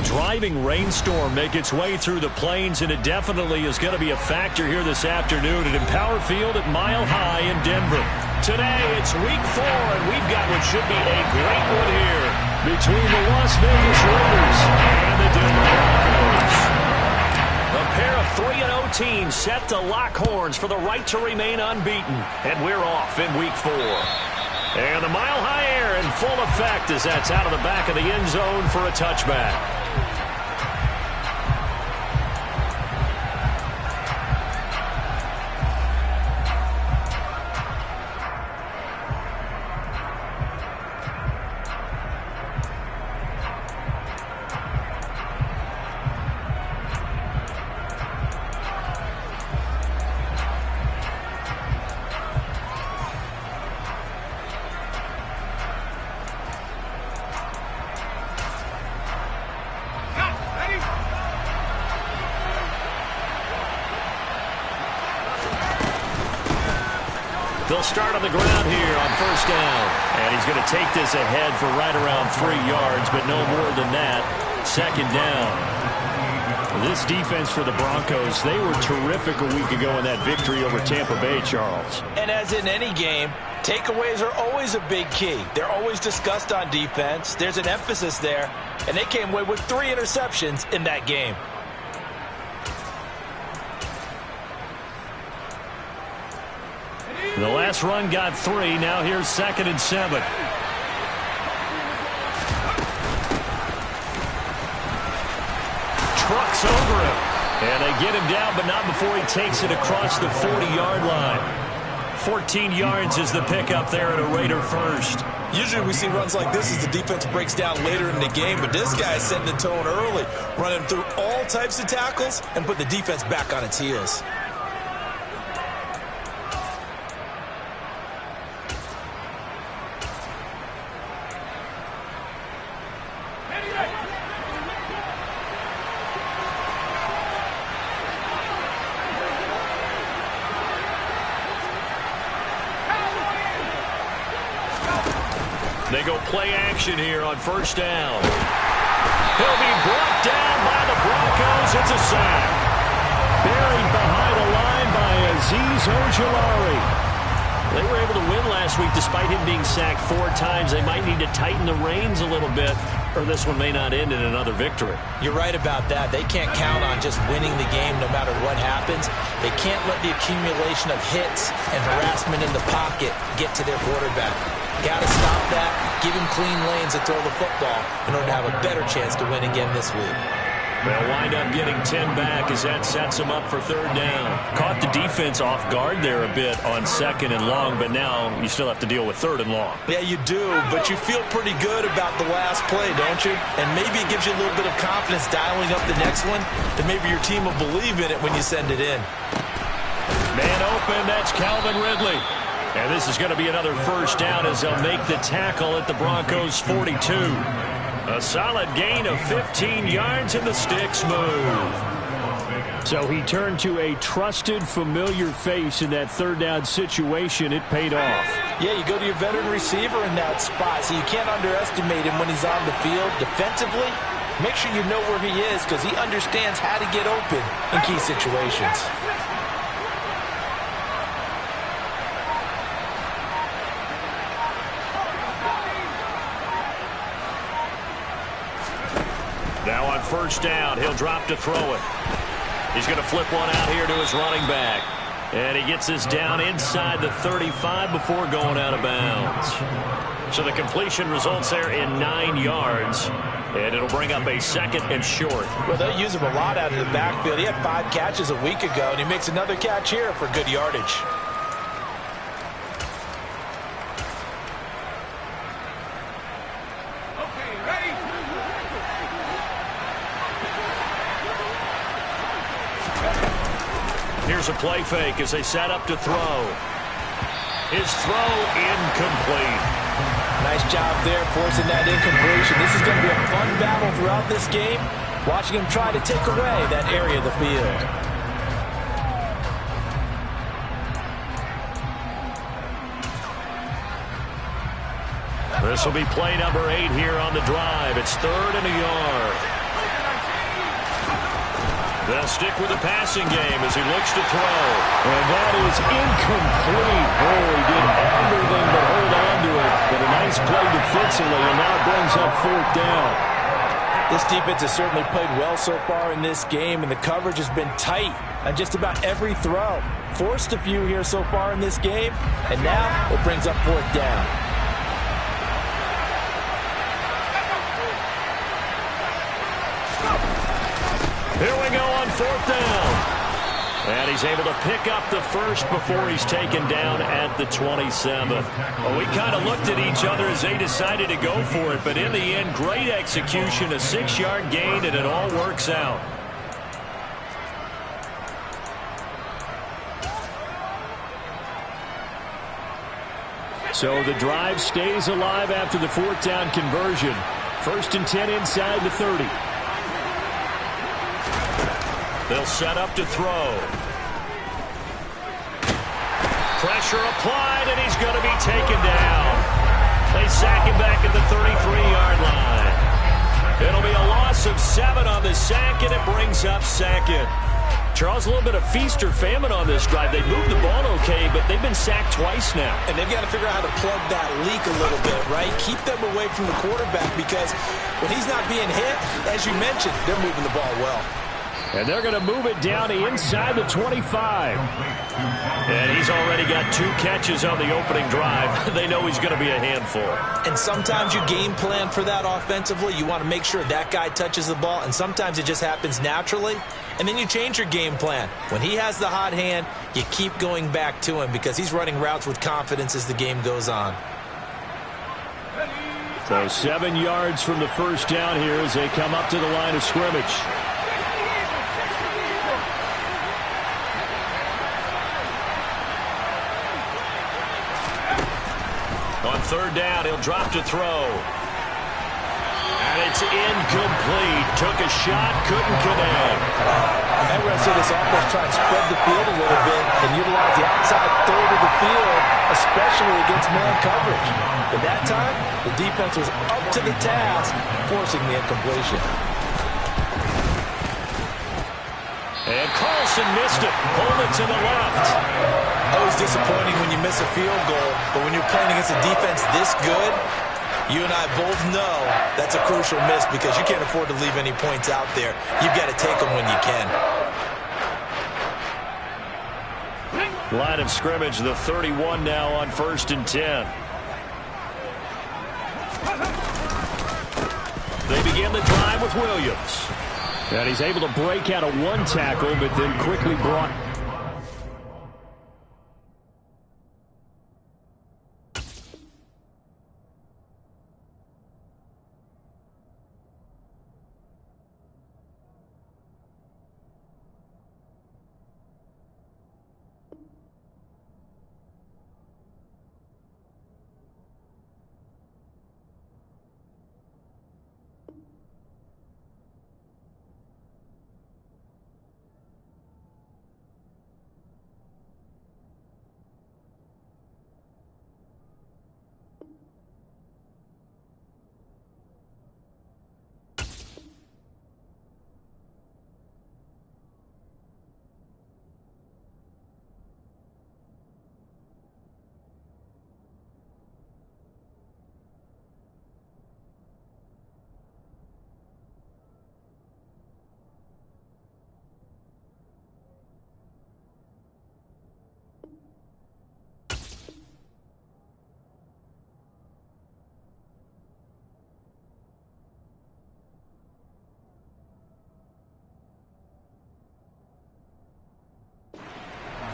a driving rainstorm make its way through the plains, and it definitely is going to be a factor here this afternoon at Empower Field at Mile High in Denver. Today, it's week 4, and we've got what should be a great one here between the Las Vegas Raiders and the Denver Broncos. A pair of 3-0 teams set to lock horns for the right to remain unbeaten, and we're off in week 4. And the Mile High air in full effect as that's out of the back of the end zone for a touchback. They'll start on the ground here on first down. And he's going to take this ahead for right around 3 yards, but no more than that. Second down. This defense for the Broncos, they were terrific a week ago in that victory over Tampa Bay, Charles. And as in any game, takeaways are always a big key. They're always discussed on defense. There's an emphasis there, and they came away with 3 interceptions in that game. The last run got 3. Now here's 2nd and 7. Trucks over him. And they get him down, but not before he takes it across the 40-yard line. 14 yards is the pickup there at a Raider first. Usually we see runs like this as the defense breaks down later in the game, but this guy is setting the tone early, running through all types of tackles and put the defense back on its heels. They go play action here on first down. He'll be brought down by the Broncos. It's a sack. Buried behind the line by Azeez Ojulari. They were able to win last week despite him being sacked 4 times. They might need to tighten the reins a little bit, or this one may not end in another victory. You're right about that. They can't count on just winning the game no matter what happens. They can't let the accumulation of hits and harassment in the pocket get to their quarterback. Got to stop that, give him clean lanes to throw the football in order to have a better chance to win again this week. They'll wind up getting 10 back as that sets them up for 3rd down. Caught the defense off guard there a bit on 2nd and long, but now you still have to deal with 3rd and long. Yeah, you do, but you feel pretty good about the last play, don't you? And maybe it gives you a little bit of confidence dialing up the next one, that maybe your team will believe in it when you send it in. Man open, that's Calvin Ridley. And this is going to be another first down as they'll make the tackle at the Broncos 42. A solid gain of 15 yards and the sticks move. So he turned to a trusted, familiar face in that 3rd down situation. It paid off. Yeah, you go to your veteran receiver in that spot, so you can't underestimate him when he's on the field. Defensively, make sure you know where he is because he understands how to get open in key situations. Now on first down, he'll drop to throw it. He's going to flip one out here to his running back. And he gets this down inside the 35 before going out of bounds. So the completion results there in 9 yards. And it'll bring up a 2nd and short. Well, they use him a lot out of the backfield. He had 5 catches a week ago, and he makes another catch here for good yardage. Here's a play fake as they set up to throw. His throw incomplete. Nice job there forcing that incompletion. This is going to be a fun battle throughout this game. Watching him try to take away that area of the field. This will be play number 8 here on the drive. It's 3rd and a yard. They'll stick with the passing game as he looks to throw. And that is incomplete. Oh, he did everything but hold on to it. But a nice play defensively, and now it brings up 4th down. This defense has certainly played well so far in this game, and the coverage has been tight on just about every throw. Forced a few here so far in this game, and now it brings up 4th down. Here we go on 4th down. And he's able to pick up the first before he's taken down at the 27. Well, we kind of looked at each other as they decided to go for it, but in the end, great execution, a 6-yard gain, and it all works out. So the drive stays alive after the 4th down conversion. 1st and 10 inside the 30. They'll set up to throw. Pressure applied, and he's going to be taken down. They sack him back at the 33-yard line. It'll be a loss of 7 on the sack, and it brings up 2nd. Charles, a little bit of feast or famine on this drive. They moved the ball okay, but they've been sacked twice now. And they've got to figure out how to plug that leak a little bit, right? Keep them away from the quarterback, because when he's not being hit, as you mentioned, they're moving the ball well. And they're going to move it down to inside the 25. And he's already got 2 catches on the opening drive. They know he's going to be a handful. And sometimes you game plan for that offensively. You want to make sure that guy touches the ball, and sometimes it just happens naturally. And then you change your game plan. When he has the hot hand, you keep going back to him because he's running routes with confidence as the game goes on. So 7 yards from the first down here as they come up to the line of scrimmage. On 3rd down, he'll drop to throw. And it's incomplete. Took a shot, couldn't connect. I'm going to say this offense try and spread the field a little bit and utilize the outside third of the field, especially against man coverage. But that time, the defense was up to the task, forcing the incompletion. And Carlson missed it. Pulled it to the left. Always disappointing when you miss a field goal, but when you're playing against a defense this good, you and I both know that's a crucial miss because you can't afford to leave any points out there. You've got to take them when you can. Line of scrimmage, the 31 now on 1st and 10. They begin the drive with Williams. And he's able to break out of 1 tackle, but then quickly brought...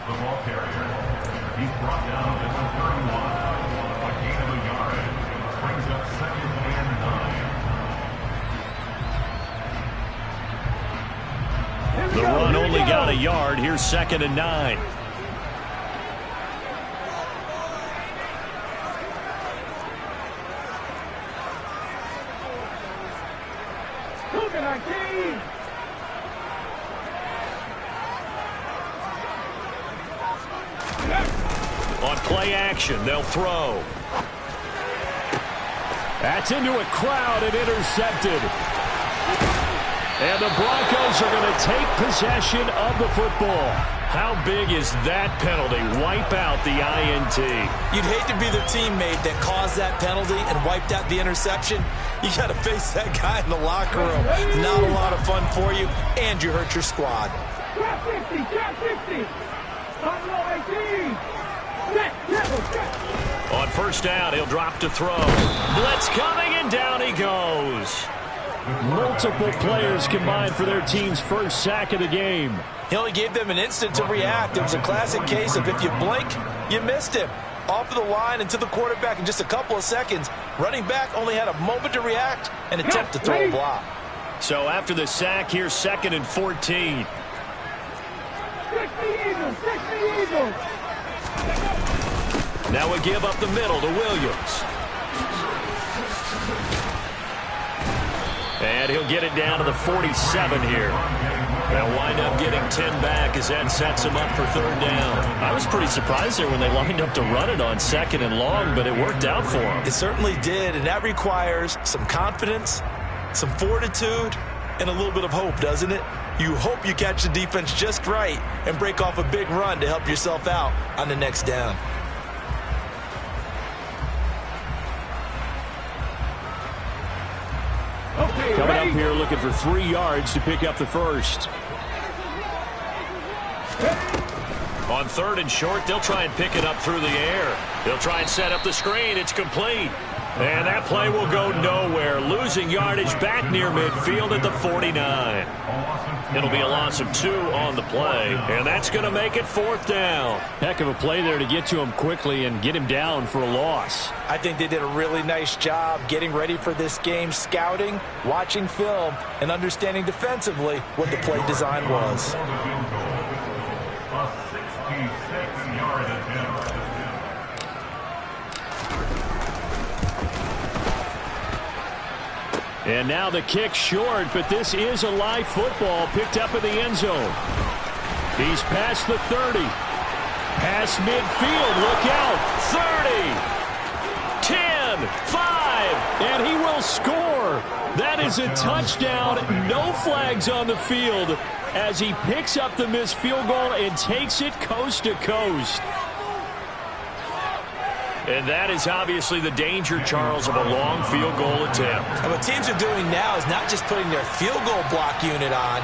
The ball carrier. He's brought down at the 31. A gain of a yard. Brings up 2nd and 9. The run only got a yard. Here's 2nd and 9. On play action, they'll throw. That's into a crowd and intercepted. And the Broncos are going to take possession of the football. How big is that penalty? Wipe out the INT. You'd hate to be the teammate that caused that penalty and wiped out the interception. You got to face that guy in the locker room. Not a lot of fun for you, and you hurt your squad. Trap 50, trap 50. On first down, he'll drop to throw. Blitz coming, and down he goes. Multiple players combined for their team's first sack of the game. He only gave them an instant to react. It was a classic case of if you blink, you missed him. Off of the line and to the quarterback in just a couple of seconds. Running back only had a moment to react and attempt to throw a block. So after the sack, here's 2nd and 14. 60 Eagles. Now we give up the middle to Williams. And he'll get it down to the 47 here. They'll wind up getting 10 back as that sets him up for 3rd down. I was pretty surprised there when they lined up to run it on 2nd and long, but it worked out for him. It certainly did, and that requires some confidence, some fortitude, and a little bit of hope, doesn't it? You hope you catch the defense just right and break off a big run to help yourself out on the next down. Coming up here looking for 3 yards to pick up the first. On 3rd and short, they'll try and pick it up through the air. They'll try and set up the screen. It's complete. And that play will go nowhere. Losing yardage back near midfield at the 49. It'll be a loss of 2 on the play. And that's going to make it 4th down. Heck of a play there to get to him quickly and get him down for a loss. I think they did a really nice job getting ready for this game, scouting, watching film, and understanding defensively what the play design was. A 66-yard attempt. And now the kick short, but this is a live football picked up in the end zone. He's past the 30. Past midfield, look out. 30, 10, 5, and he will score. That is a touchdown. No flags on the field as he picks up the missed field goal and takes it coast to coast. And that is obviously the danger, Charles, of a long field goal attempt. And what teams are doing now is not just putting their field goal block unit on.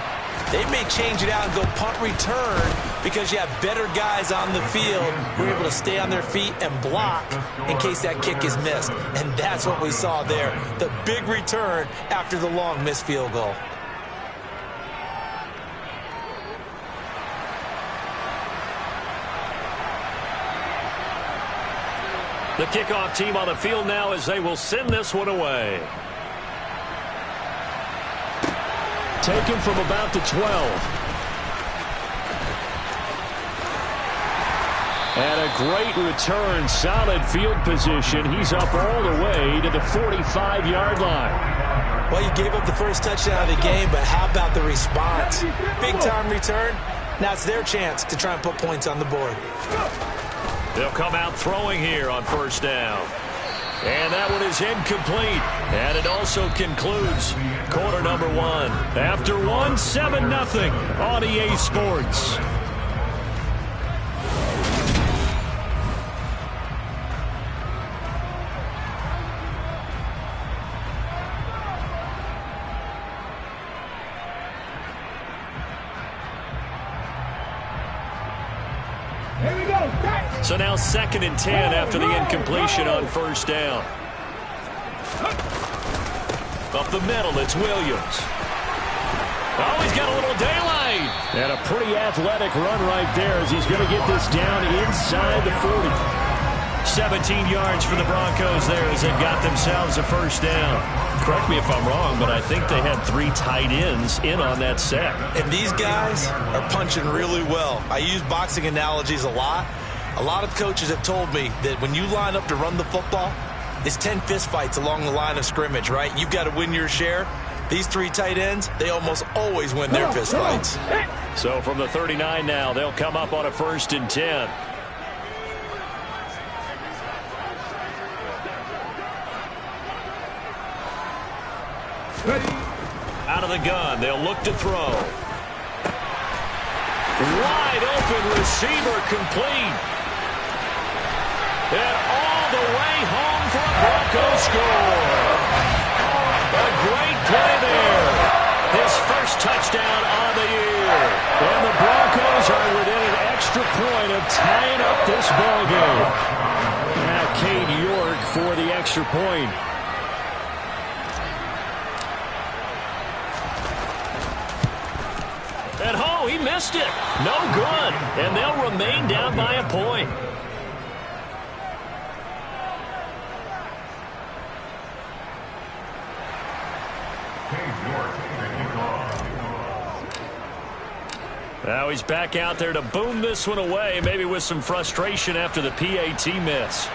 They may change it out and go punt return because you have better guys on the field who are able to stay on their feet and block in case that kick is missed. And that's what we saw there, the big return after the long missed field goal. The kickoff team on the field now as they will send this one away. Taken from about the 12. And a great return, solid field position. He's up all the way to the 45-yard line. Well, you gave up the first touchdown of the game, but how about the response? Big-time return. Now it's their chance to try and put points on the board. They'll come out throwing here on first down. And that one is incomplete. And it also concludes quarter number 1. After 1, 7-0 on EA Sports. So now 2nd and 10 after the incompletion on first down. Up the middle, it's Williams. Oh, he's got a little daylight. And a pretty athletic run right there as he's going to get this down inside the 40. 17 yards for the Broncos there as they've got themselves a first down. Correct me if I'm wrong, but I think they had 3 tight ends in on that set. And these guys are punching really well. I use boxing analogies a lot. A lot of coaches have told me that when you line up to run the football, it's 10 fistfights along the line of scrimmage, right? You've got to win your share. These 3 tight ends, they almost always win their fistfights. So from the 39 now, they'll come up on a 1st and 10. Out of the gun, they'll look to throw. Wide open receiver complete. And all the way home for a Broncos score. A great play there. His first touchdown on the year. And the Broncos are within an extra point of tying up this ballgame. Now Cade York for the extra point. And oh, he missed it. No good. And they'll remain down by a point. Now he's back out there to boom this one away, maybe with some frustration after the PAT miss.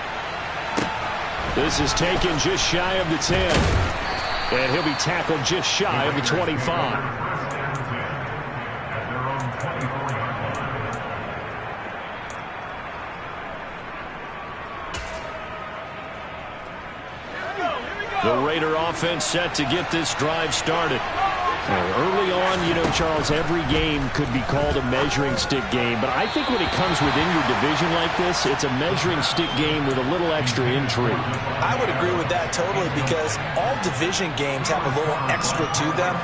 This is taken just shy of the 10. And he'll be tackled just shy of the 25. The Raider offense set to get this drive started. Early on, you know, Charles, every game could be called a measuring stick game. But I think when it comes within your division like this, it's a measuring stick game with a little extra intrigue. I would agree with that totally because all division games have a little extra to them.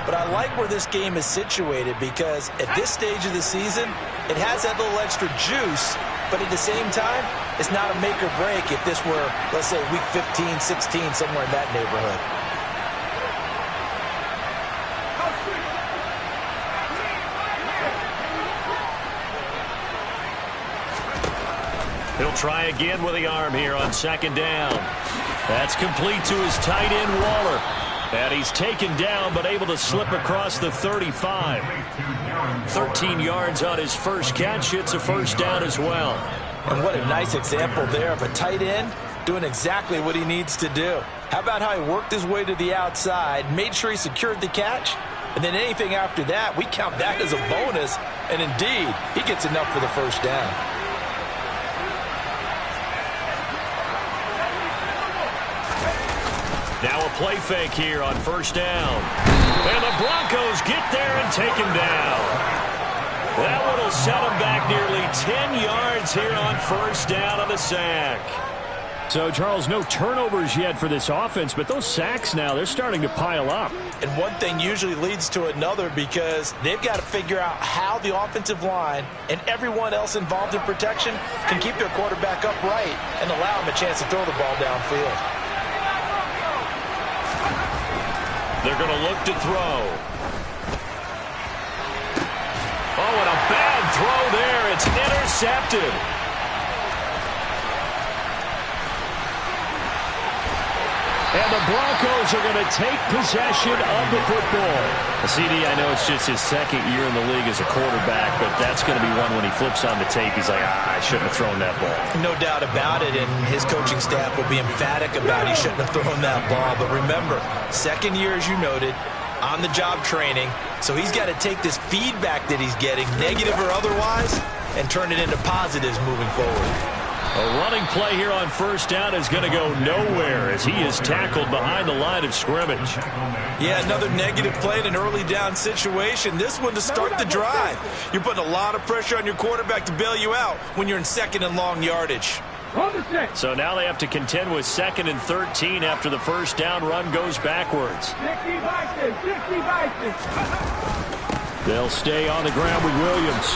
But I like where this game is situated because at this stage of the season, it has that little extra juice. But at the same time, it's not a make or break if this were, let's say, week 15, 16, somewhere in that neighborhood. He'll try again with the arm here on second down. That's complete to his tight end, Waller. And he's taken down but able to slip across the 35. 13 yards on his first catch. It's a first down as well. And what a nice example there of a tight end doing exactly what he needs to do. How about how he worked his way to the outside, made sure he secured the catch, and then anything after that, we count that as a bonus. And indeed, he gets enough for the first down. Now a play fake here on first down. And the Broncos get there and take him down. That one will set him back nearly 10 yards here on first down on the sack. So, Charles, no turnovers yet for this offense, but those sacks now, they're starting to pile up. And one thing usually leads to another because they've got to figure out how the offensive line and everyone else involved in protection can keep their quarterback upright and allow him a chance to throw the ball downfield. They're going to look to throw. Oh, and a bad throw there. It's intercepted. And the Broncos are going to take possession of the football. CD, I know it's just his second year in the league as a quarterback, but that's going to be one when he flips on the tape. He's like, I shouldn't have thrown that ball. No doubt about it, and his coaching staff will be emphatic about he shouldn't have thrown that ball. But remember, second year, as you noted, on-the-job training, so he's got to take this feedback that he's getting, negative or otherwise, and turn it into positives moving forward. A running play here on first down is going to go nowhere as he is tackled behind the line of scrimmage. Yeah, another negative play in an early down situation. This one to start the drive. You're putting a lot of pressure on your quarterback to bail you out when you're in second and long yardage. So now they have to contend with second and 13 after the first down run goes backwards. They'll stay on the ground with Williams.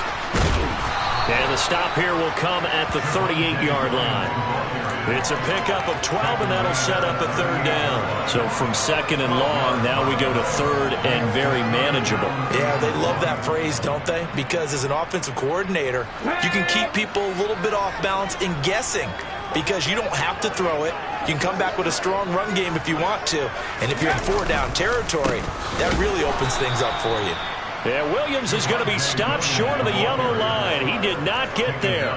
And the stop here will come at the 38-yard line. It's a pickup of 12, and that'll set up a third down. So from second and long, now we go to third and very manageable. Yeah, they love that phrase, don't they? Because as an offensive coordinator, you can keep people a little bit off balance and guessing because you don't have to throw it. You can come back with a strong run game if you want to. And if you're in four-down territory, that really opens things up for you. Yeah, Williams is going to be stopped short of the yellow line. He did not get there.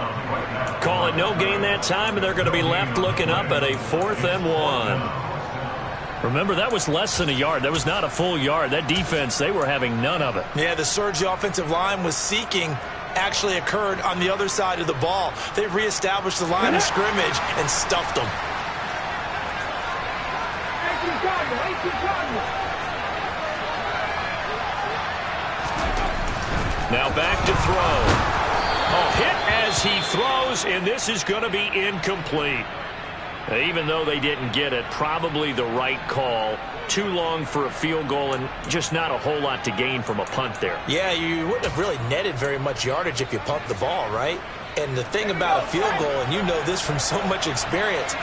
Call it no gain that time, and they're going to be left looking up at a 4th and 1. Remember, that was less than a yard. That was not a full yard. That defense, they were having none of it. Yeah, the surge the offensive line was seeking actually occurred on the other side of the ball. They reestablished the line of scrimmage and stuffed them. Now back to throw. Oh, hit as he throws, and this is going to be incomplete. Even though they didn't get it, probably the right call. Too long for a field goal and just not a whole lot to gain from a punt there. Yeah, you wouldn't have really netted very much yardage if you pumped the ball, right? And the thing about a field goal, and you know this from so much experience,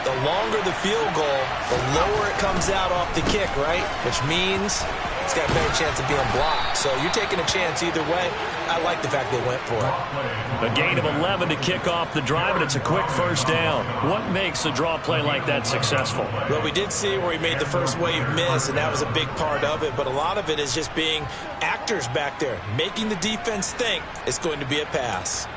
the longer the field goal, the lower it comes out off the kick, right? Which means it's got a better chance of being blocked. So you're taking a chance either way. I like the fact they went for it. A gain of 11 to kick off the drive, and it's a quick first down. What makes a draw play like that successful? Well, we did see where he made the first wave miss, and that was a big part of it. But a lot of it is just being actors back there, making the defense think it's going to be a pass.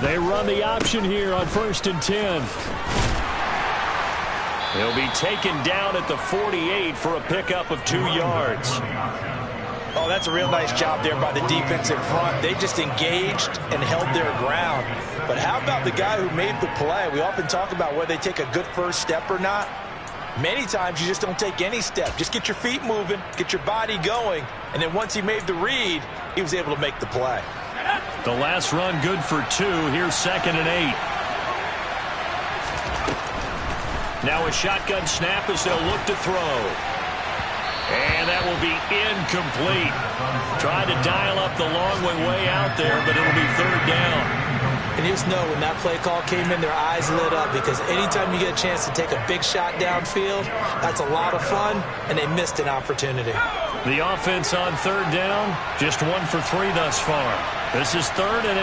They run the option here on 1st and 10. He'll be taken down at the 48 for a pickup of 2 yards. Oh, that's a real nice job there by the defensive front. They just engaged and held their ground. But how about the guy who made the play? We often talk about whether they take a good first step or not. Many times you just don't take any step. Just get your feet moving, get your body going, and then once he made the read, he was able to make the play. The last run good for 2. Here's 2nd and 8. Now a shotgun snap as they'll look to throw. And that will be incomplete. Tried to dial up the long way out there, but it'll be 3rd down. And you just know when that play call came in, their eyes lit up, because anytime you get a chance to take a big shot downfield, that's a lot of fun, and they missed an opportunity. The offense on 3rd down, just 1 for 3 thus far. This is 3rd and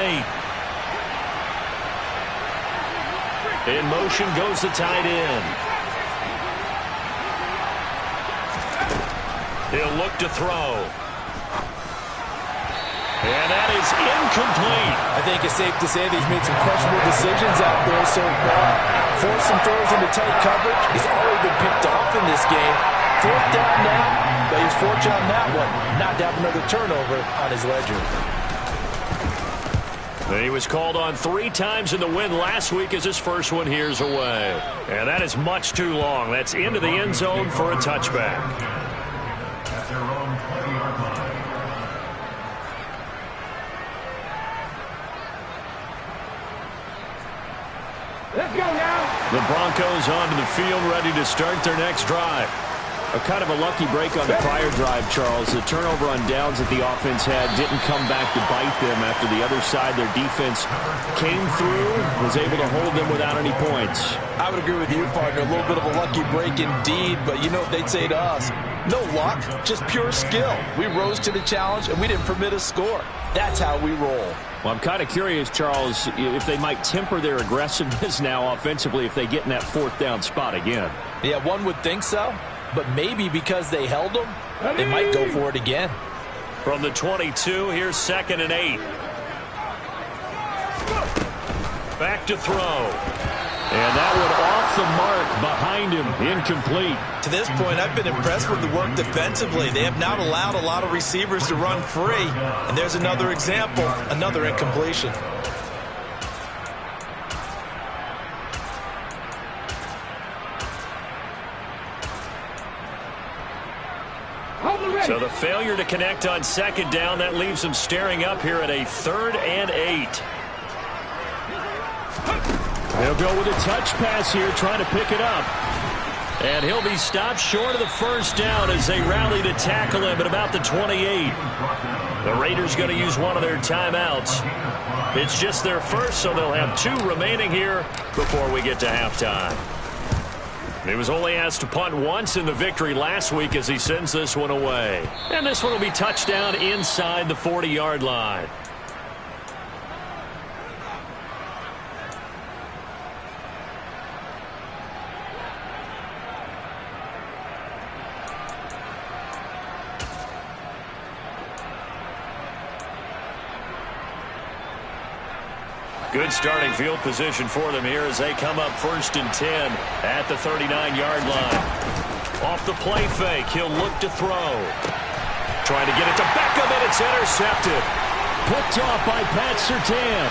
8. In motion goes the tight end. He'll look to throw. And that is incomplete. I think it's safe to say that he's made some questionable decisions out there so far. Forced some throws into tight coverage. He's already been picked off in this game. 4th down now, but he's fortunate on that one not to have another turnover on his ledger. He was called on 3 times in the win last week as his first one here's away. And that is much too long. That's into the end zone for a touchback. At their own 20-yard line. Let's go now. The Broncos onto the field, ready to start their next drive. A kind of a lucky break on the prior drive, Charles. The turnover on downs that the offense had didn't come back to bite them after the other side. Their defense came through, was able to hold them without any points. I would agree with you, partner. A little bit of a lucky break indeed, but you know what they'd say to us? No luck, just pure skill. We rose to the challenge, and we didn't permit a score. That's how we roll. Well, I'm kind of curious, Charles, if they might temper their aggressiveness now offensively if they get in that 4th down spot again. Yeah, one would think so. But maybe because they held them, they might go for it again. From the 22, here's 2nd and 8. Back to throw. And that one off the mark behind him, incomplete. To this point, I've been impressed with the work defensively. They have not allowed a lot of receivers to run free. And there's another example, another incompletion. So the failure to connect on 2nd down, that leaves them staring up here at a 3rd and 8. They'll go with a touch pass here, trying to pick it up. And he'll be stopped short of the 1st down as they rally to tackle him at about the 28. The Raiders going to use one of their timeouts. It's just their first, so they'll have 2 remaining here before we get to halftime. He was only asked to punt once in the victory last week as he sends this one away. And this one will be touchdown inside the 40-yard line. Good starting field position for them here as they come up 1st and 10 at the 39-yard line. Off the play fake, he'll look to throw. Trying to get it to Beckham, and it's intercepted. Picked off by Pat Surtain.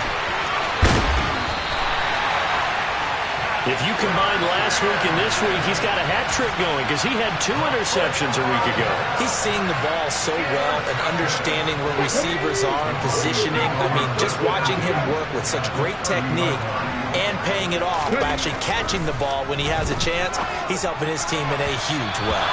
If you combine last week and this week, he's got a hat trick going because he had 2 interceptions a week ago. He's seeing the ball so well and understanding where receivers are and positioning. I mean, just watching him work with such great technique and paying it off by actually catching the ball when he has a chance, he's helping his team in a huge way.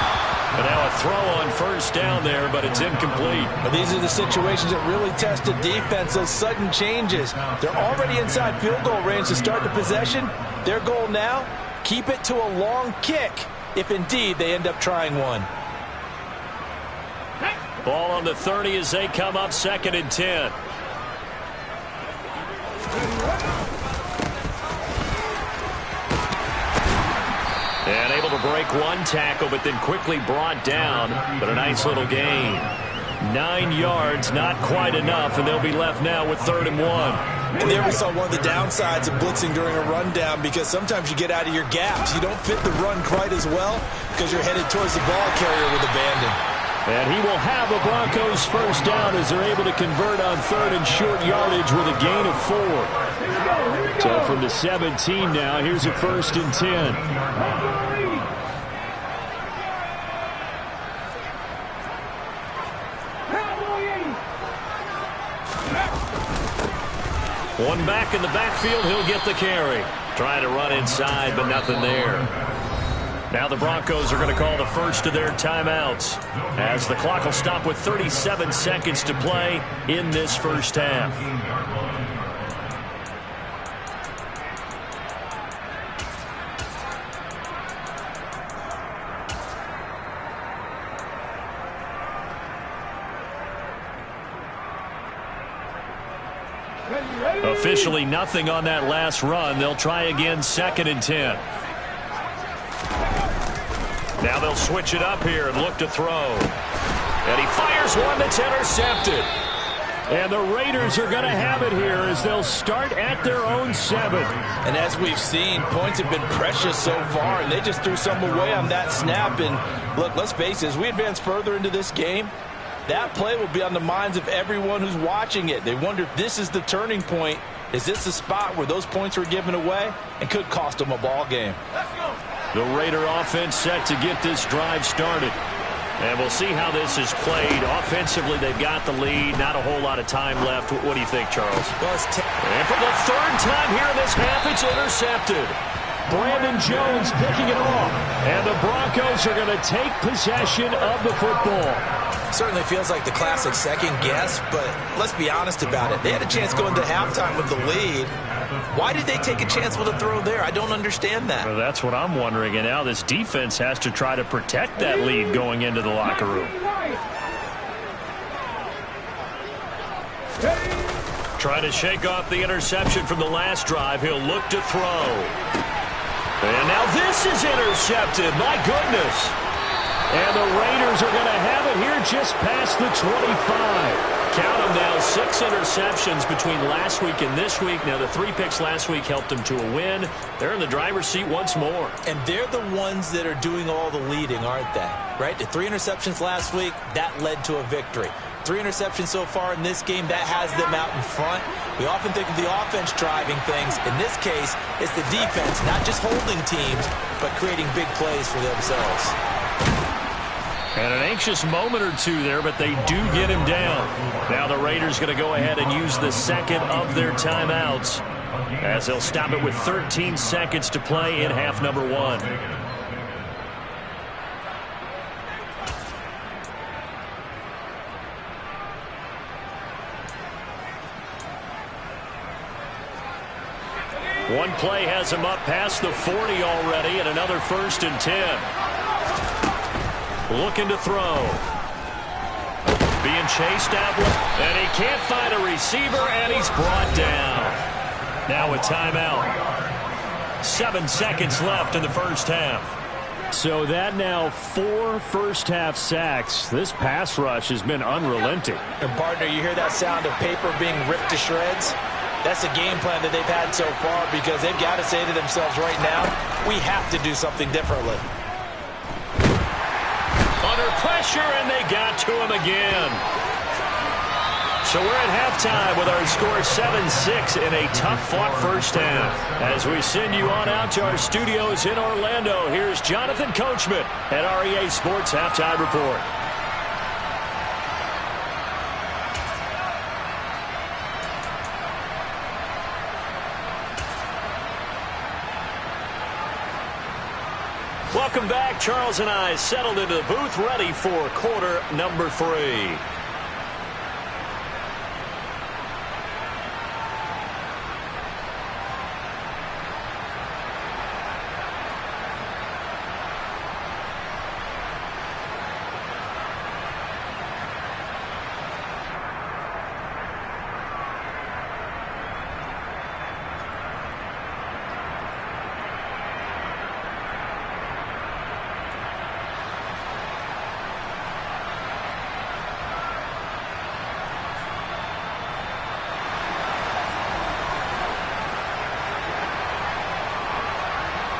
But now a throw on first down there, but it's incomplete. But these are the situations that really test the defense, those sudden changes. They're already inside field goal range to start the possession. Their goal now, keep it to a long kick, if indeed they end up trying one. Ball on the 30 as they come up 2nd and 10. And able to break one tackle, but then quickly brought down. But a nice little gain. 9 yards, not quite enough, and they'll be left now with 3rd and 1. And there we saw one of the downsides of blitzing during a rundown, because sometimes you get out of your gaps. You don't fit the run quite as well because you're headed towards the ball carrier with abandon. And he will have the Broncos first down as they're able to convert on 3rd and short yardage with a gain of 4. So from the 17 now, here's a 1st and 10. One back in the backfield, he'll get the carry. Trying to run inside, but nothing there. Now the Broncos are going to call the first of their timeouts as the clock will stop with 37 seconds to play in this first half. Officially nothing on that last run. They'll try again 2nd and 10. Now they'll switch it up here and look to throw. And he fires one that's intercepted. And the Raiders are going to have it here as they'll start at their own 7. And as we've seen, points have been precious so far, and they just threw some away on that snap. And look, let's face it, as we advance further into this game, that play will be on the minds of everyone who's watching it. They wonder if this is the turning point. Is this the spot where those points were given away and could cost them a ball game? The Raider offense set to get this drive started. And we'll see how this is played. Offensively, they've got the lead. Not a whole lot of time left. What do you think, Charles? And for the 3rd time here in this half, it's intercepted. Brandon Jones picking it off. And the Broncos are going to take possession of the football. Certainly feels like the classic second guess, but let's be honest about it. They had a chance going to halftime with the lead. Why did they take a chance with a throw there? I don't understand that. Well, that's what I'm wondering. And now this defense has to try to protect that lead going into the locker room. Trying to shake off the interception from the last drive. He'll look to throw. And now this is intercepted. My goodness. And the Raiders are going to have it here just past the 25. Count them now, 6 interceptions between last week and this week. Now, the 3 picks last week helped them to a win. They're in the driver's seat once more. And they're the ones that are doing all the leading, aren't they? Right? The 3 interceptions last week, that led to a victory. 3 interceptions so far in this game, that has them out in front. We often think of the offense driving things. In this case, it's the defense, not just holding teams, but creating big plays for themselves. And an anxious moment or two there, but they do get him down. Now the Raiders going to go ahead and use the 2nd of their timeouts as they'll stop it with 13 seconds to play in half number 1. One play has him up past the 40 already, and another 1st and 10. Looking to throw. Being chased out, and he can't find a receiver, and he's brought down. Now a timeout. 7 seconds left in the first half. So that now 4 first-half sacks. This pass rush has been unrelenting. And, partner, you hear that sound of paper being ripped to shreds? That's the game plan that they've had so far, because they've got to say to themselves right now, we have to do something differently. Under pressure, and they got to him again. So we're at halftime with our score 7-6 in a tough-fought first half. As we send you on out to our studios in Orlando, here's Jonathan Coachman at REA Sports Halftime Report. Welcome back. Charles and I settled into the booth, ready for quarter number 3.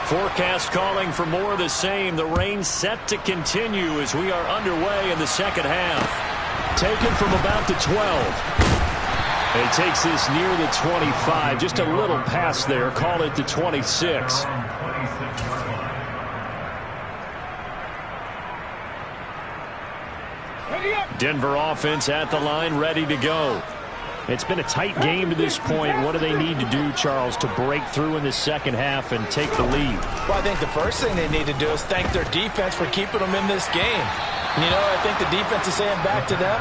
Forecast calling for more of the same. The rain set to continue as we are underway in the second half. Taken from about the 12. It takes this near the 25. Just a little past there. Call it the 26. Denver offense at the line, ready to go. It's been a tight game to this point. What do they need to do, Charles, to break through in the second half and take the lead? Well, I think the first thing they need to do is thank their defense for keeping them in this game. You know, I think the defense is saying back to them,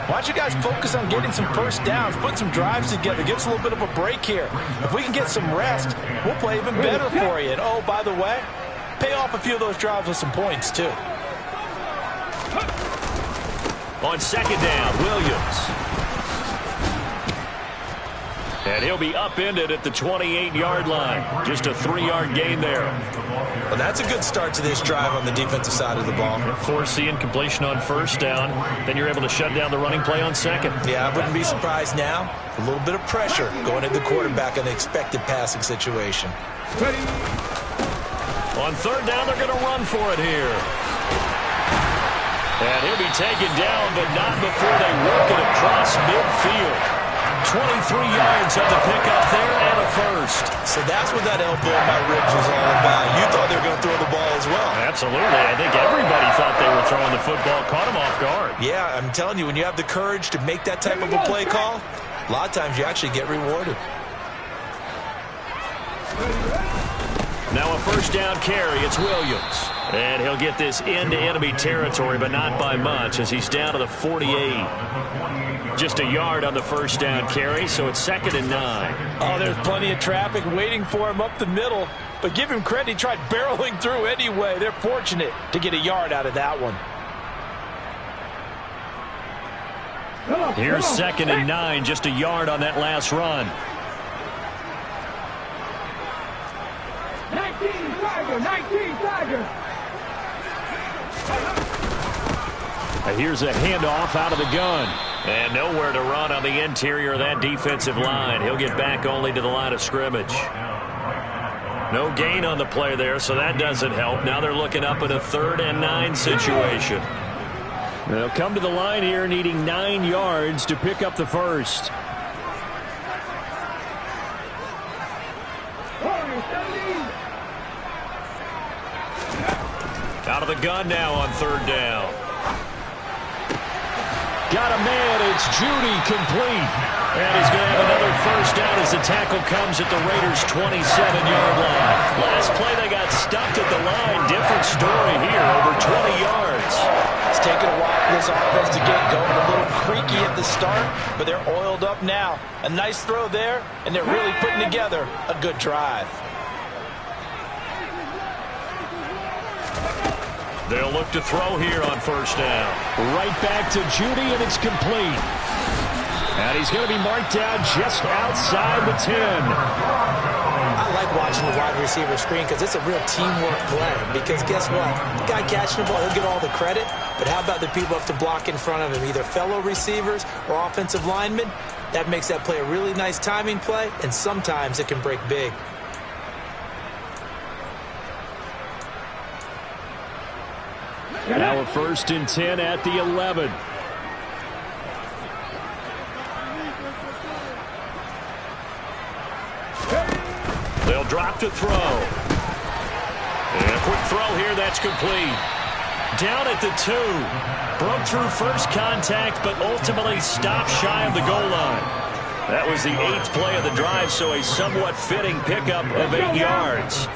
why don't you guys focus on getting some first downs, put some drives together, give us a little bit of a break here. If we can get some rest, we'll play even better for you. And, oh, by the way, pay off a few of those drives with some points, too. On second down, Williams. And he'll be upended at the 28-yard line. Just a 3-yard gain there. Well, that's a good start to this drive on the defensive side of the ball. Force the incompletion on first down. Then you're able to shut down the running play on second. Yeah, I wouldn't be surprised now. A little bit of pressure going at the quarterback in the expected passing situation. On third down, they're going to run for it here. And he'll be taken down, but not before they work it across midfield. 23 yards on the pickup there and a first. So that's what that elbow in my ribs was all about. You thought they were going to throw the ball as well. Absolutely. I think everybody thought they were throwing the football, caught him off guard. Yeah, I'm telling you, when you have the courage to make that type of a play call, a lot of times you actually get rewarded. Now a first down carry. It's Williams. And he'll get this into enemy territory, but not by much as he's down to the 48. Just a yard on the first down carry, so it's 2nd and 9. Oh, there's plenty of traffic waiting for him up the middle. But give him credit, he tried barreling through anyway. They're fortunate to get a yard out of that one. Here's 2nd and 9, just a yard on that last run. 19 Tiger. Here's a handoff out of the gun. And nowhere to run on the interior of that defensive line. He'll get back only to the line of scrimmage. No gain on the play there, so that doesn't help. Now they're looking up at a 3rd and 9 situation. They'll come to the line here needing 9 yards to pick up the first. Out of the gun now on 3rd down. Got a man. It's Judy complete. And he's going to have another first down as the tackle comes at the Raiders' 27-yard line. Last play they got stuffed at the line. Different story here, over 20 yards. It's taken a while for this offense to get going. A little creaky at the start, but they're oiled up now. A nice throw there, and they're really putting together a good drive. They'll look to throw here on first down. Right back to Judy, and it's complete. And he's going to be marked down just outside the 10. I like watching the wide receiver screen because it's a real teamwork play. Because guess what? The guy catching the ball, he'll get all the credit. But how about the people up to block in front of him, either fellow receivers or offensive linemen? That makes that play a really nice timing play, and sometimes it can break big. Now a 1st and 10 at the 11. They'll drop to throw. And a quick throw here, that's complete. Down at the 2. Broke through first contact, but ultimately stopped shy of the goal line. That was the 8th play of the drive, so a somewhat fitting pickup of 8 yards.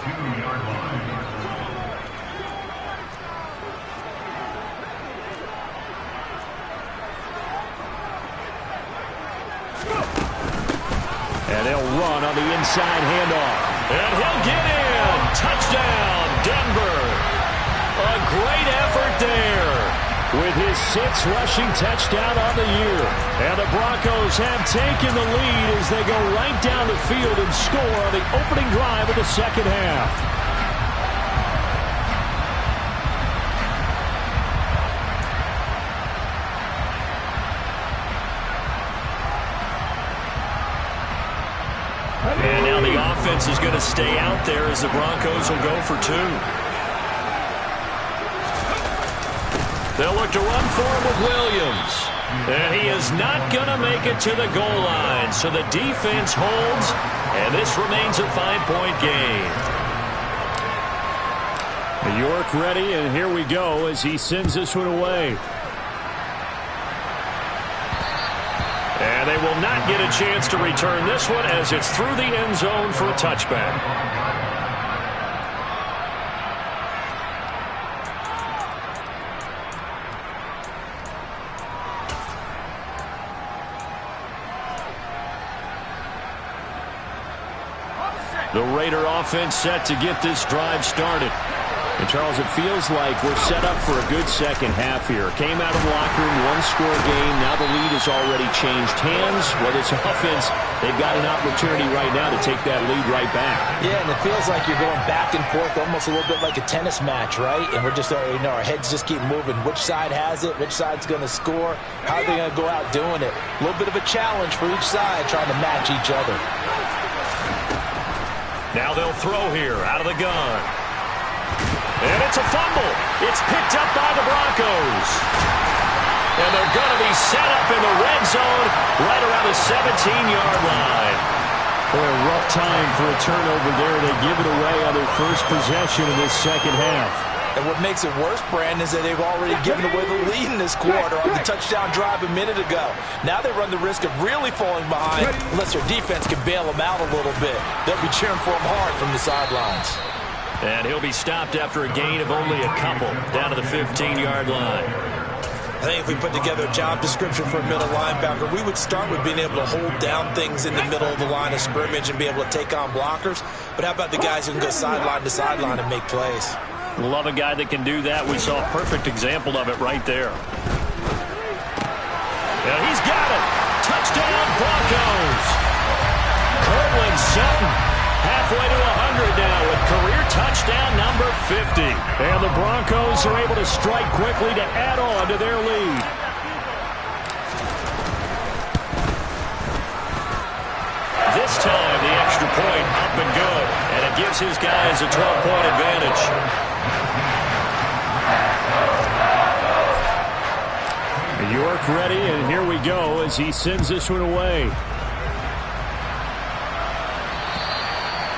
And they'll run on the inside handoff. And he'll get in. Touchdown, Denver. A great effort there with his 6th rushing touchdown on the year. And the Broncos have taken the lead as they go right down the field and score on the opening drive of the second half. And now the offense is going to stay out there as the Broncos will go for 2. They'll look to run for him with Williams. And he is not going to make it to the goal line. So the defense holds, and this remains a 5-point game. York ready, and here we go as he sends this one away. And they will not get a chance to return this one as it's through the end zone for a touchback. The Raider offense set to get this drive started. And, Charles, it feels like we're set up for a good second half here. Came out of the locker room, one-score game. Now the lead has already changed hands. Well, this offense, they've got an opportunity right now to take that lead right back. Yeah, and it feels like you're going back and forth almost a little bit like a tennis match, right? And we're just, our heads just keep moving. Which side has it? Which side's going to score? How are they going to go out doing it? A little bit of a challenge for each side trying to match each other. Now they'll throw here out of the gun. And it's a fumble. It's picked up by the Broncos. And they're going to be set up in the red zone right around the 17-yard line. Boy, a rough time for a turnover there. They give it away on their first possession in this second half. And what makes it worse, Brandon, is that they've already given away the lead in this quarter on the touchdown drive a minute ago. Now they run the risk of really falling behind unless their defense can bail them out a little bit. They'll be cheering for them hard from the sidelines. And he'll be stopped after a gain of only a couple down to the 15-yard line. I think if we put together a job description for a middle linebacker, we would start with being able to hold down things in the middle of the line of scrimmage and be able to take on blockers. But how about the guys who can go sideline to sideline and make plays? Love a guy that can do that. We saw a perfect example of it right there. And he's got it. Touchdown, Broncos. Cortland Sutton. Halfway to 100 now with career touchdown number 50. And the Broncos are able to strike quickly to add on to their lead. This time the extra point up and good. And it gives his guys a 12-point advantage. York ready, and here we go as he sends this one away.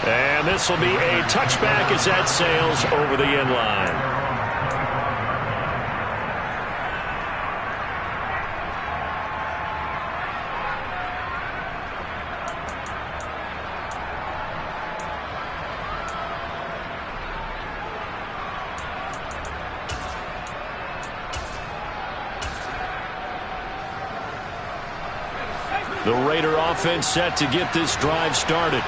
And this will be a touchback as that sails over the end line. The Raider offense set to get this drive started.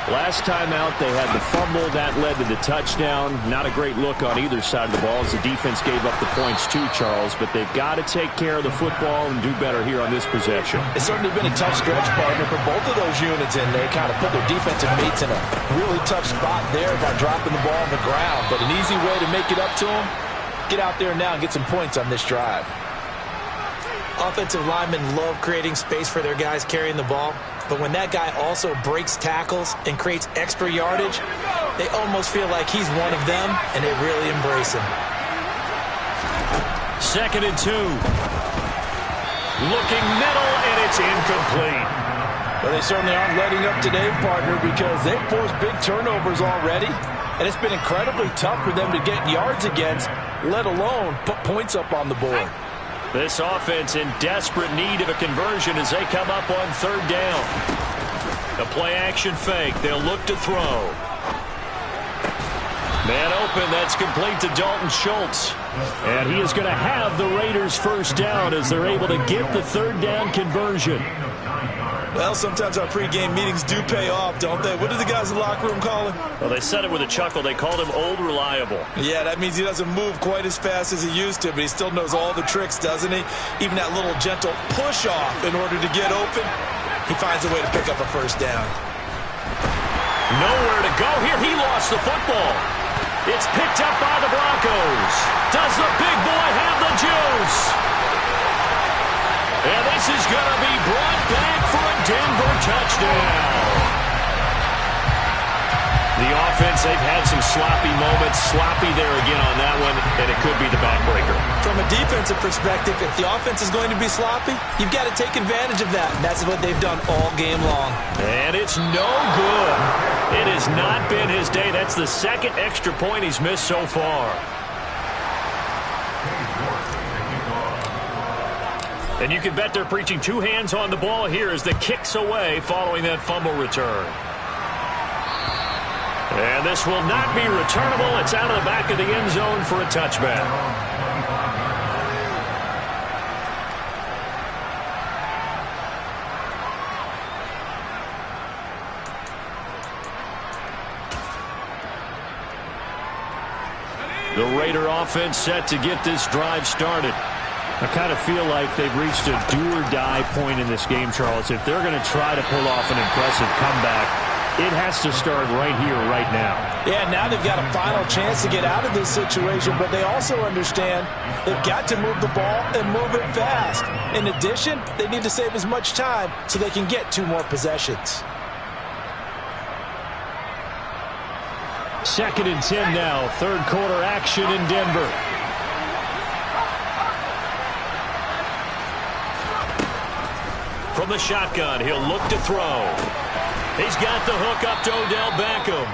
Last time out, they had the fumble. That led to the touchdown. Not a great look on either side of the ball as the defense gave up the points too, Charles. But they've got to take care of the football and do better here on this possession. It's certainly been a tough stretch, partner, for both of those units, and they kind of put their defensive mates in a really tough spot there by dropping the ball on the ground. But an easy way to make it up to them, get out there now and get some points on this drive. Offensive linemen love creating space for their guys carrying the ball. But when that guy also breaks tackles and creates extra yardage, they almost feel like he's one of them, and they really embrace him. 2nd and 2. Looking middle, and it's incomplete. Well, they certainly aren't letting up today, partner, because they've forced big turnovers already, and it's been incredibly tough for them to get yards against, let alone put points up on the board. This offense in desperate need of a conversion as they come up on third down. The play-action fake. They'll look to throw. Man open, that's complete to Dalton Schultz. And he is going to have the Raiders first down as they're able to get the third down conversion. Well, sometimes our pregame meetings do pay off, don't they? What do the guys in the locker room call him? Well, they said it with a chuckle. They called him Old Reliable. Yeah, that means he doesn't move quite as fast as he used to, but he still knows all the tricks, doesn't he? Even that little gentle push-off in order to get open, he finds a way to pick up a first down. Nowhere to go here. He lost the football. It's picked up by the Broncos. Does the big boy have the juice? And this is going to be brought back for a Denver touchdown. The offense, they've had some sloppy moments. Sloppy there again on that one, and it could be the backbreaker. From a defensive perspective, if the offense is going to be sloppy, you've got to take advantage of that. And that's what they've done all game long. And it's no good. It has not been his day. That's the second extra point he's missed so far. And you can bet they're preaching two hands on the ball here as the kick's away following that fumble return. And this will not be returnable. It's out of the back of the end zone for a touchback. The Raider offense set to get this drive started. I kind of feel like they've reached a do-or-die point in this game, Charles. If they're going to try to pull off an impressive comeback, it has to start right here, right now. Yeah, now they've got a final chance to get out of this situation, but they also understand they've got to move the ball and move it fast. In addition, they need to save as much time so they can get 2 more possessions. 2nd and 10 now. Third quarter action in Denver. From the shotgun, he'll look to throw. He's got the hook up to Odell Beckham.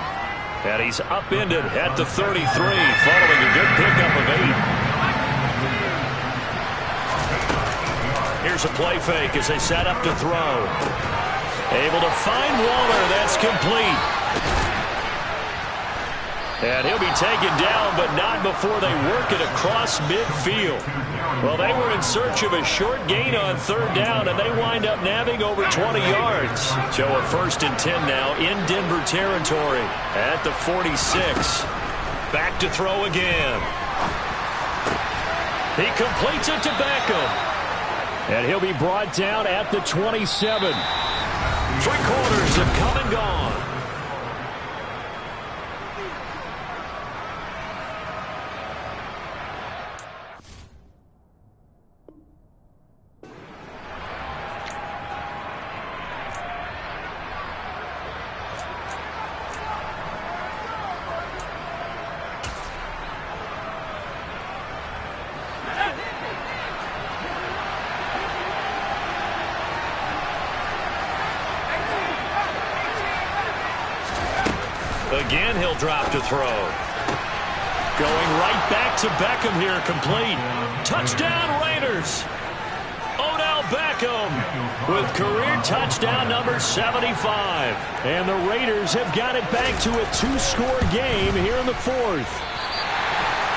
And he's upended at the 33, following a good pickup of 8. Here's a play fake as they set up to throw. Able to find Waller. That's complete. And he'll be taken down, but not before they work it across midfield. Well, they were in search of a short gain on third down, and they wind up nabbing over 20 yards. So a 1st and 10 now in Denver territory at the 46. Back to throw again. He completes it to Beckham. And he'll be brought down at the 27. 3 quarters have come and gone. Again, he'll drop to throw. Going right back to Beckham here, complete. Touchdown, Raiders. Odell Beckham with career touchdown number 75. And the Raiders have got it back to a 2-score game here in the 4th.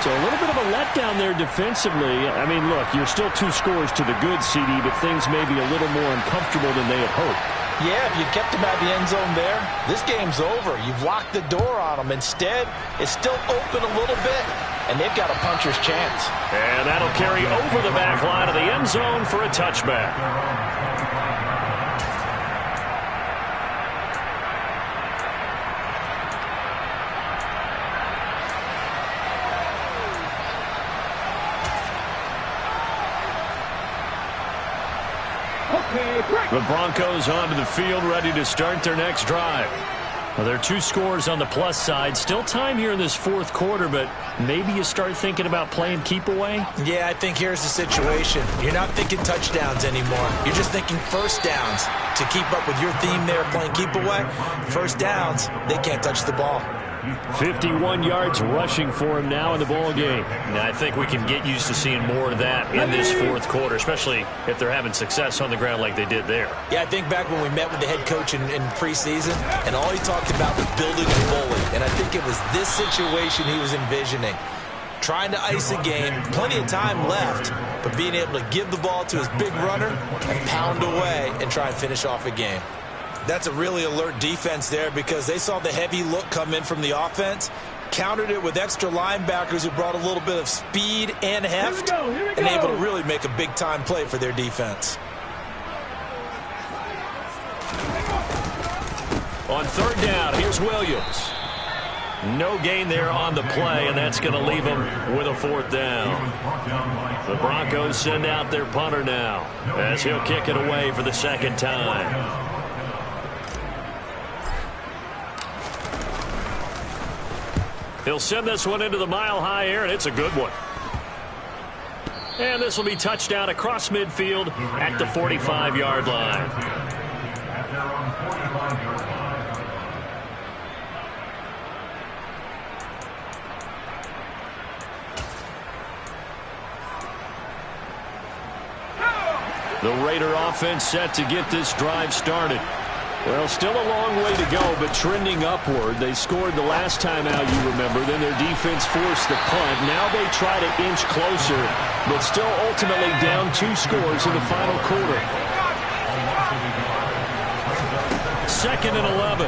So a little bit of a letdown there defensively. I mean, look, you're still 2 scores to the good, CD, but things may be a little more uncomfortable than they had hoped. Yeah, if you kept him at the end zone there, this game's over. You've locked the door on him. Instead, it's still open a little bit, and they've got a puncher's chance. And that'll carry over the back line of the end zone for a touchback. The Broncos onto the field, ready to start their next drive. Well, there are 2 scores on the plus side. Still time here in this fourth quarter, but maybe you start thinking about playing keep away? Yeah, I think here's the situation. You're not thinking touchdowns anymore. You're just thinking first downs. To keep up with your theme there, playing keep away, first downs, they can't touch the ball. 51 yards rushing for him now in the ball game. Now, I think we can get used to seeing more of that in this fourth quarter, especially if they're having success on the ground like they did there. Yeah, I think back when we met with the head coach in preseason, and all he talked about was building a bully. And I think it was this situation he was envisioning. Trying to ice a game, plenty of time left, but being able to give the ball to his big runner and pound away and try and finish off a game. That's a really alert defense there because they saw the heavy look come in from the offense, countered it with extra linebackers who brought a little bit of speed and heft, and able to really make a big-time play for their defense. On third down, here's Williams. No gain there on the play, and that's going to leave them with a fourth down. The Broncos send out their punter now as he'll kick it away for the second time. He'll send this one into the mile-high air, and it's a good one. And this will be touchdown across midfield at the 45-yard line. At their own 45-yard line. The Raider offense set to get this drive started. Well, still a long way to go, but trending upward. They scored the last time out, you remember. Then their defense forced the punt. Now they try to inch closer, but still ultimately down 2 scores in the final quarter. 2nd and 11.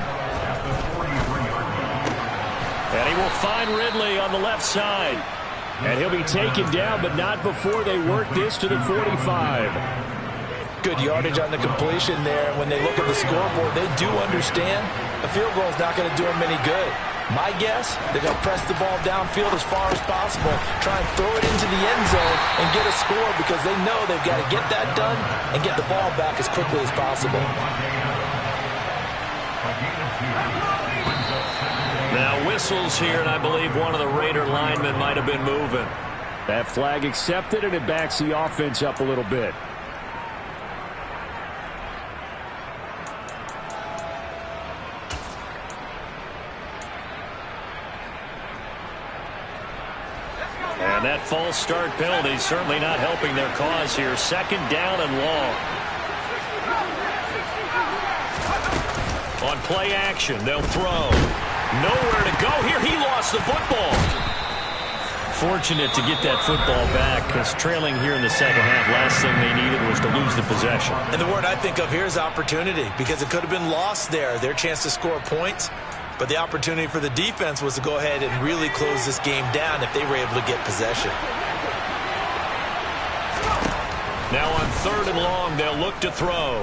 And he will find Ridley on the left side. And he'll be taken down, but not before they work this to the 45. Good yardage on the completion there. When they look at the scoreboard, they do understand a field goal is not going to do them any good. My guess, they're going to press the ball downfield as far as possible, try and throw it into the end zone and get a score because they know they've got to get that done and get the ball back as quickly as possible. Now whistles here, and I believe one of the Raider linemen might have been moving. That flag accepted, and it backs the offense up a little bit. And that false start penalty certainly not helping their cause here. 2nd down and long. On play action, they'll throw. Nowhere to go here. He lost the football. Fortunate to get that football back because trailing here in the second half, last thing they needed was to lose the possession. And the word I think of here is opportunity because it could have been lost there. Their chance to score points. But the opportunity for the defense was to go ahead and really close this game down if they were able to get possession. Now on 3rd and long, they'll look to throw.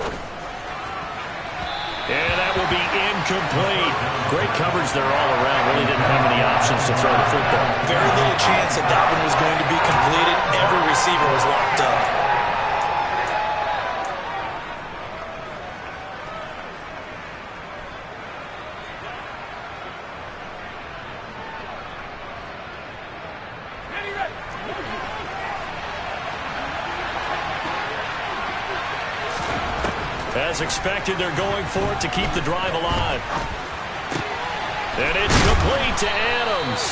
And that will be incomplete. Great coverage there all around. Really didn't have any options to throw the football. Very little chance that that one was going to be completed. Every receiver was locked up. As expected, they're going for it to keep the drive alive. And it's complete to Adams.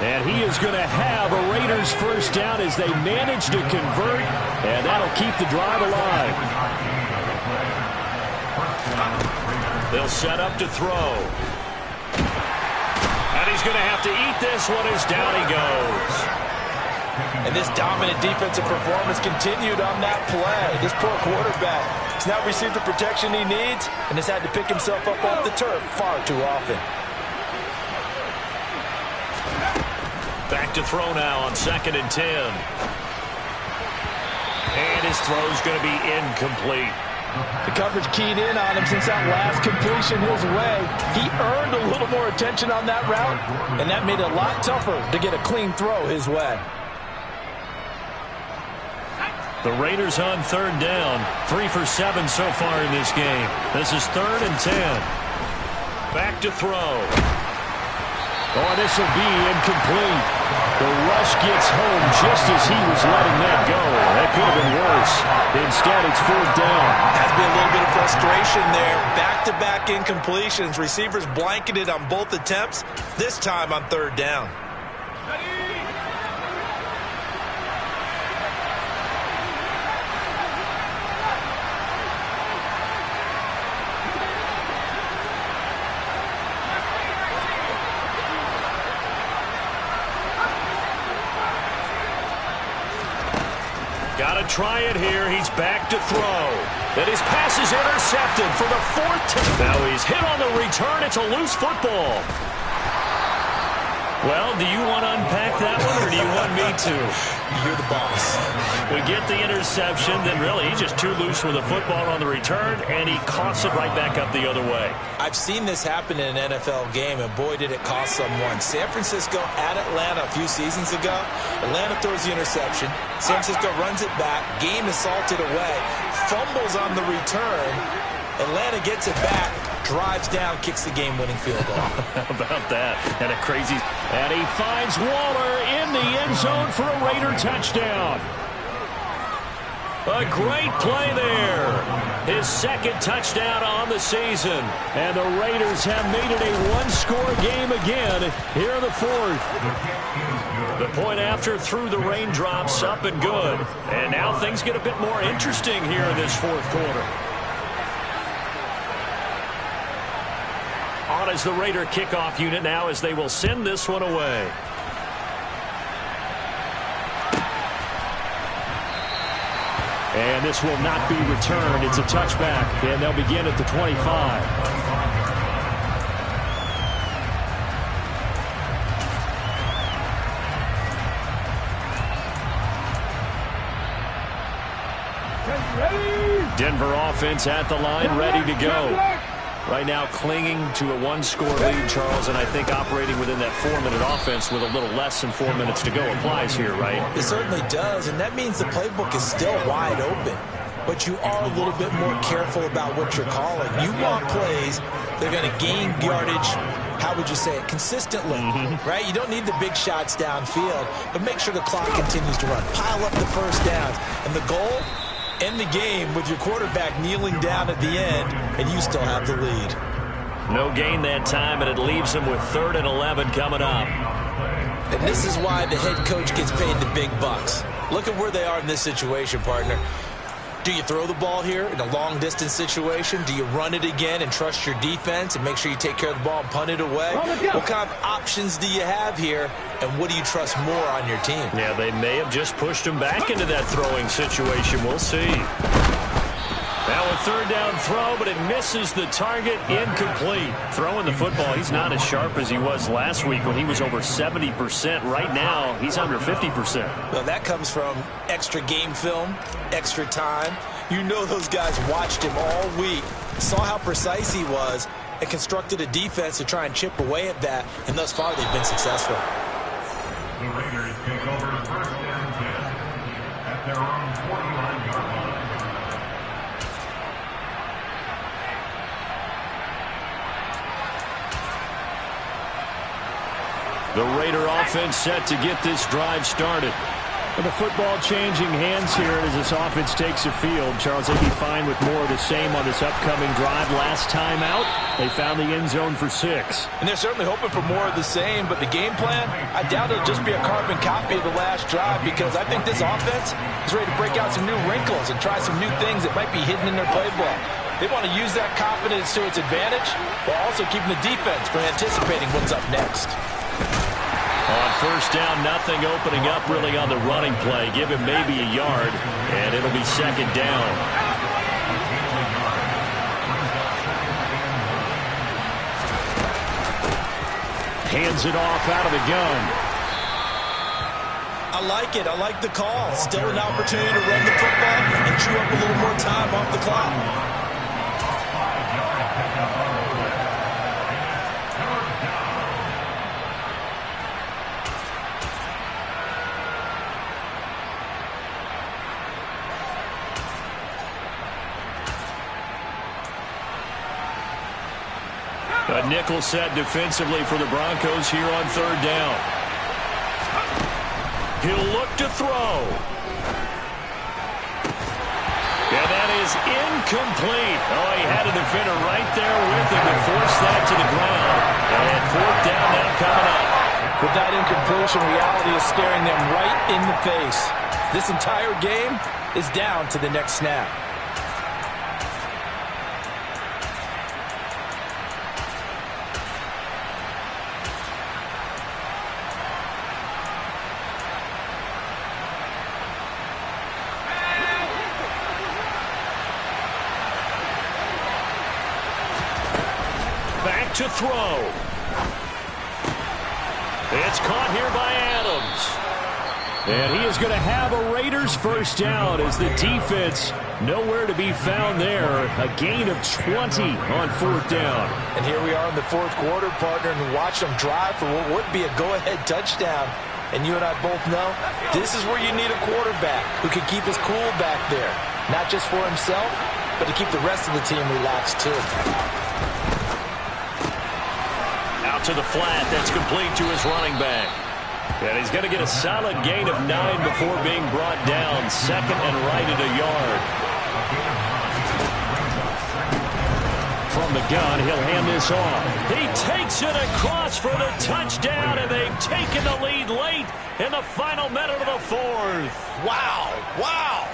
And he is going to have a Raiders first down as they manage to convert. And that'll keep the drive alive. They'll set up to throw. And he's going to have to eat this one as down he goes. And this dominant defensive performance continued on that play. This poor quarterback has not received the protection he needs and has had to pick himself up off the turf far too often. Back to throw now on 2nd and 10. And his throw's going to be incomplete. The coverage keyed in on him since that last completion his way. He earned a little more attention on that route, and that made it a lot tougher to get a clean throw his way. The Raiders on 3rd down. 3 for 7 so far in this game. This is 3rd and 10. Back to throw. Oh, this will be incomplete. The rush gets home just as he was letting that go. That could have been worse. Instead, it's 4th down. Has been a little bit of frustration there. Back-to-back incompletions. Receivers blanketed on both attempts, this time on 3rd down. Got to try it here. He's back to throw. And his pass is intercepted for the 4th time. Now he's hit on the return. It's a loose football. Well, do you want to unpack that one, or do you want me to? You're the boss. We get the interception, then really he's just too loose with the football on the return, and he coughs it right back up the other way. I've seen this happen in an NFL game, and boy, did it cost someone. San Francisco at Atlanta a few seasons ago. Atlanta throws the interception. San Francisco runs it back. Game is salted away. Fumbles on the return. Atlanta gets it back. Drives down, kicks the game-winning field goal. How about that? And a crazy... And he finds Waller in the end zone for a Raider touchdown. A great play there. His 2nd touchdown on the season. And the Raiders have made it a one-score game again here in the 4th. The point after through the raindrops, up and good. And now things get a bit more interesting here in this 4th quarter. On as the Raider kickoff unit now as they will send this one away. And this will not be returned. It's a touchback, and they'll begin at the 25. Denver offense at the line, ready to go. Right now clinging to a one-score lead, Charles, and I think operating within that 4-minute offense with a little less than 4 minutes to go applies here, right? It certainly does, and that means the playbook is still wide open. But you are a little bit more careful about what you're calling. You want plays that are going to gain yardage, how would you say it, consistently, right? You don't need the big shots downfield, but make sure the clock continues to run. Pile up the first downs. And the goal? End the game with your quarterback kneeling down at the end, and you still have the lead. No gain that time, and it leaves him with 3rd and 11 coming up. And this is why the head coach gets paid the big bucks. Look at where they are in this situation, partner. Do you throw the ball here in a long-distance situation? Do you run it again and trust your defense and make sure you take care of the ball and punt it away? What kind of options do you have here, and what do you trust more on your team? Yeah, they may have just pushed him back into that throwing situation. We'll see. Now a 3rd down throw, but it misses the target. Incomplete. Throwing the football, he's not as sharp as he was last week when he was over 70%. Right now, he's under 50%. Well, that comes from extra game film, extra time. You know those guys watched him all week, saw how precise he was, and constructed a defense to try and chip away at that, and thus far they've been successful. The Raiders take over 1st and 10 at their own 49-yard line. The Raider offense set to get this drive started. With the football changing hands here as this offense takes the field, Charles, they'd be fine with more of the same on this upcoming drive. Last time out, they found the end zone for 6. And they're certainly hoping for more of the same, but the game plan, I doubt it'll just be a carbon copy of the last drive, because I think this offense is ready to break out some new wrinkles and try some new things that might be hidden in their playbook. They want to use that confidence to its advantage while also keeping the defense from anticipating what's up next. On 1st down, nothing opening up really on the running play. Give him maybe a yard, and it'll be 2nd down. Hands it off out of the gun. I like it. I like the call. Still an opportunity to run the football and chew up a little more time off the clock. A nickel set defensively for the Broncos here on third down. He'll look to throw. And that is incomplete. Oh, he had a defender right there with him to force that to the ground. And fourth down now coming up. With that incompletion, reality is staring them right in the face. This entire game is down to the next snap. Back to throw. It's caught here by Adams. And he is going to have a Raiders first down as the defense nowhere to be found there. A gain of 20 on fourth down. And here we are in the fourth quarter, partner, and watch them drive for what would be a go-ahead touchdown. And you and I both know this is where you need a quarterback who can keep his cool back there. Not just for himself, but to keep the rest of the team relaxed too. Out to the flat. That's complete to his running back. And he's going to get a solid gain of 9 before being brought down. Second and right at a yard. From the gun, he'll hand this off. He takes it across for the touchdown, and they've taken the lead late in the final minute of the fourth. Wow, wow.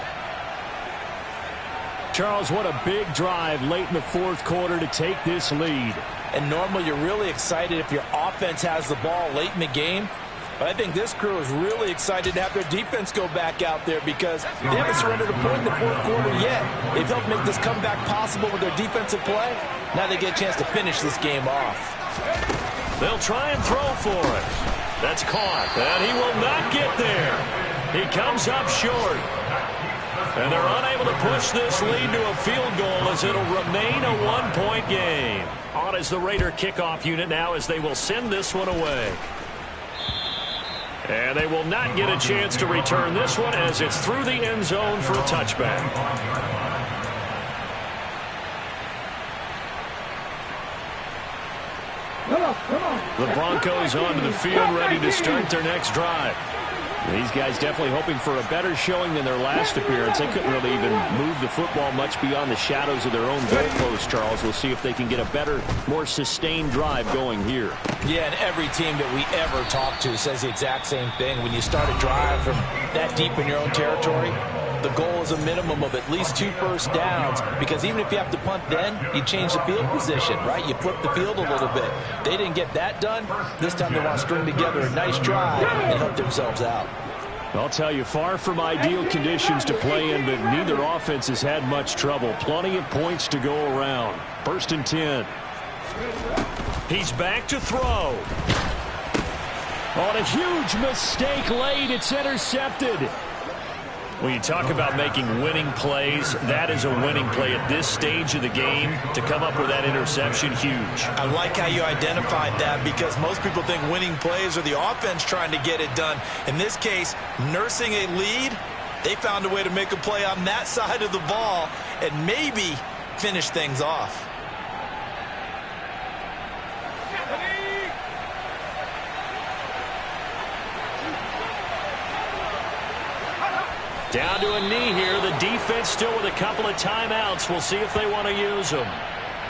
Charles, what a big drive late in the fourth quarter to take this lead. And normally you're really excited if your offense has the ball late in the game. But I think this crew is really excited to have their defense go back out there because they haven't surrendered a point in the fourth quarter yet. They've helped make this comeback possible with their defensive play. Now they get a chance to finish this game off. They'll try and throw for it. That's caught, and he will not get there. He comes up short. And they're unable to push this lead to a field goal as it'll remain a one-point game. On is the Raider kickoff unit now as they will send this one away. And they will not get a chance to return this one as it's through the end zone for a touchback. The Broncos onto the field ready to start their next drive. These guys definitely hoping for a better showing than their last appearance. They couldn't really even move the football much beyond the shadows of their own goalpost, Charles. We'll see if they can get a better, more sustained drive going here. Yeah, and every team that we ever talk to says the exact same thing. When you start a drive from that deep in your own territory, the goal is a minimum of at least 2 first downs, because even if you have to punt then, you change the field position, right? You flip the field a little bit. They didn't get that done. This time they want to string together a nice drive and help themselves out. I'll tell you, far from ideal conditions to play in, but neither offense has had much trouble. Plenty of points to go around. First and 10. He's back to throw. On a huge mistake late, it's intercepted. When you talk about making winning plays, that is a winning play at this stage of the game. To come up with that interception, huge. I like how you identified that, because most people think winning plays are the offense trying to get it done. In this case, nursing a lead, they found a way to make a play on that side of the ball and maybe finish things off. Down to a knee here. The defense still with a couple of timeouts. We'll see if they want to use them.